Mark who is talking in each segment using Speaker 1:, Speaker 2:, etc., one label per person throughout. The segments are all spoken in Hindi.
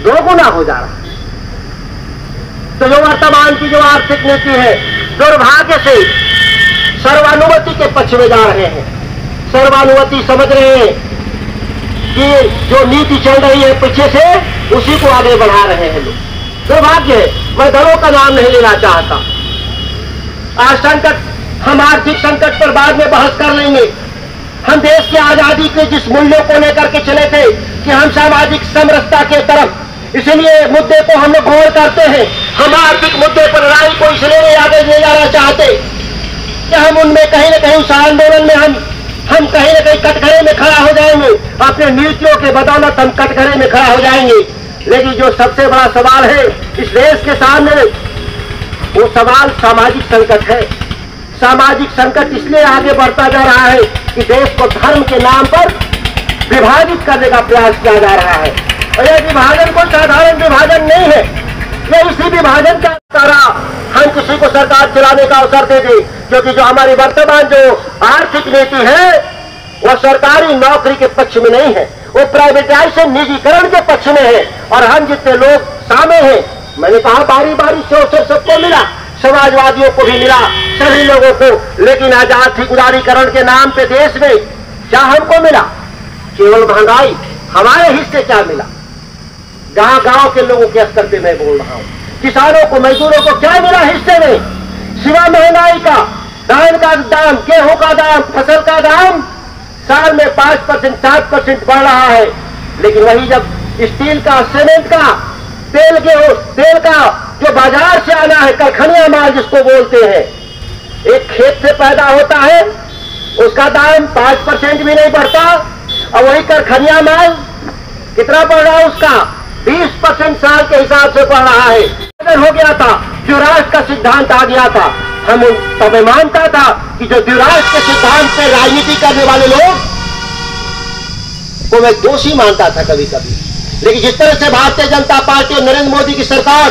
Speaker 1: दोगुना हो जा रहा है। तो जो वर्तमान की जो आर्थिक नीति है, दुर्भाग्य से सर्वानुमति के पक्ष में जा रहे हैं। सर्वानुमति समझ रहे हैं कि जो नीति चल रही है पीछे से उसी को आगे बढ़ा रहे हैं लोग। दुर्भाग्य है। मैं दलों का नाम नहीं लेना चाहता। आज संकट, हम आर्थिक संकट पर बाद में बहस कर लेंगे। हम देश की आजादी के जिस मूल्यों को लेकर के चले थे कि हम सामाजिक समरसता के तरफ, इसलिए मुद्दे को हम लोग गौर करते हैं। हम आर्थिक मुद्दे पर लड़ाई को इसलिए आगे ले जाना चाहते कि हम उनमें कहीं न कहीं उस आंदोलन में हम कहीं न कहीं कटघरे में खड़ा हो जाएंगे। अपने नीतियों के बदौलत हम कटघरे में खड़ा हो जाएंगे। लेकिन जो सबसे बड़ा सवाल है इस देश के सामने, वो सवाल सामाजिक संकट है। सामाजिक संकट इसलिए आगे बढ़ता जा रहा है कि देश को धर्म के नाम पर विभाजित करने का प्रयास किया जा रहा है। और यह विभाजन कोई साधारण विभाजन नहीं है। यह इसी विभाजन का द्वारा हम किसी को सरकार चलाने का अवसर दे दे, क्योंकि जो हमारी वर्तमान जो आर्थिक नीति है वह सरकारी नौकरी के पक्ष में नहीं है, वो प्राइवेटाइजेशन, निजीकरण के पक्ष में है। और हम जितने लोग शामिल हैं, मैंने कहा बारी बारी से अवसर सबको मिला, समाजवादियों को भी मिला, सभी लोगों को। लेकिन आज आर्थिक उदारीकरण के नाम पे देश में क्या हमको मिला? केवल महंगाई। हमारे हिस्से क्या मिला? गांव गांव के लोगों के स्तर पे मैं बोल रहा हूं, किसानों को, मजदूरों को क्या मिला हिस्से में? सिवा महंगाई का, धान का दाम, गेहूं का दाम, फसल का दाम साल में 5%, 7% बढ़ रहा है। लेकिन वही जब स्टील का, सीमेंट का, तेल का जो बाजार से आना है, कारखानिया माल जिसको बोलते हैं, एक खेत से पैदा होता है, उसका दाम 5% भी नहीं बढ़ता। और वही कारखानिया माल कितना बढ़ रहा है? उसका 20% साल के हिसाब से बढ़ रहा है। हो गया था, द्विराष्ट्र का सिद्धांत आ गया था। हम तब मानता था कि जो द्विराष्ट्र के सिद्धांत पे राजनीति करने वाले लोग को मैं दोषी मानता था कभी कभी। लेकिन जिस तरह से भारतीय जनता पार्टी और नरेंद्र मोदी की सरकार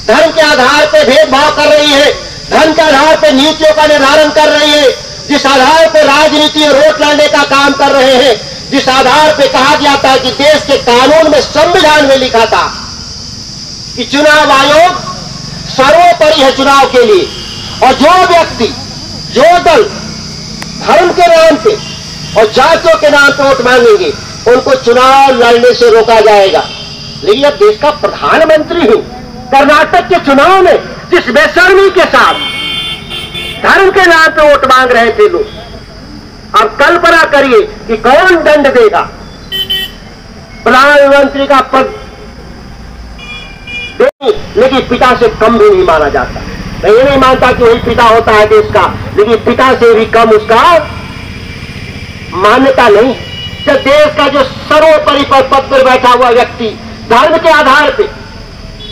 Speaker 1: धर्म के आधार पर भेदभाव कर रही है, धर्म के आधार पर नीतियों का निर्धारण कर रही है, जिस आधार पर राजनीति और वोट लड़ने का काम कर रहे हैं, जिस आधार पर कहा गया था कि देश के कानून में, संविधान में लिखा था कि चुनाव आयोग सर्वोपरि है चुनाव के लिए, और जो व्यक्ति, जो दल धर्म के नाम पे और जातियों के नाम पे वोट मांगेंगे उनको चुनाव लड़ने से रोका जाएगा। लेकिन अब देश का प्रधानमंत्री हूं, कर्नाटक के चुनाव में जिस बेशर्मी के साथ धर्म के नाम पे वोट मांग रहे थे लोग, अब कल्पना करिए कि कौन दंड देगा? प्रधानमंत्री का पद लेकिन पिता से कम भी नहीं माना जाता। मैं ये नहीं मानता कि वही पिता होता है देश का, लेकिन पिता से भी कम उसका मान्यता नहीं। जब देश का जो सर्वोपरि पद पर बैठा हुआ व्यक्ति धर्म के आधार पे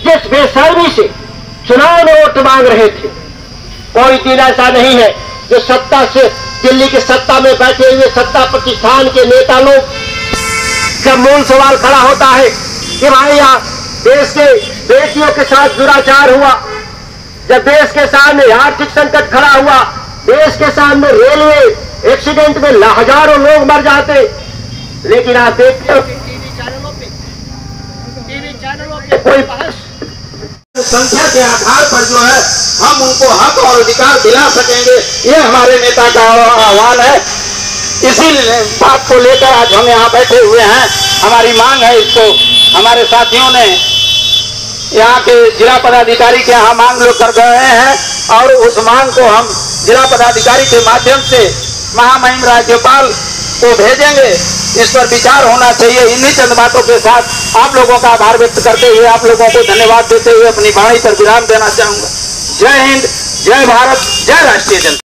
Speaker 1: जिस बेशर्मी से चुनाव में वोट मांग रहे थे, कोई दिन ऐसा नहीं है जो सत्ता से, दिल्ली के सत्ता में बैठे हुए सत्ता प्रतिष्ठान के नेता लोग, जब मूल सवाल खड़ा होता है कि भाई यहाँ देश के बेटियों के साथ दुराचार हुआ, जब देश के सामने आर्थिक संकट खड़ा हुआ, देश के सामने रेलवे एक्सीडेंट में हजारों लोग मर जाते, लेकिन आप देखते हो टीवी चैनलों पे कोई
Speaker 2: संख्या के आधार पर जो है हम उनको हक और अधिकार दिला सकेंगे, ये हमारे नेता का आह्वान है। इसी बात को लेकर आज हम यहाँ बैठे हुए हैं। हमारी मांग है, इसको हमारे साथियों ने यहाँ के जिला पदाधिकारी के यहाँ मांग लोग कर गए हैं, और उस मांग को हम जिला पदाधिकारी के माध्यम से महामहिम राज्यपाल को भेजेंगे। इस पर विचार होना चाहिए। इन्हीं चंद बातों के साथ आप लोगों का आभार व्यक्त करते हुए, आप लोगों को धन्यवाद देते हुए अपनी वाणी पर विराम देना चाहूंगा। जय हिंद, जय भारत, जय राष्ट्रीय जनता।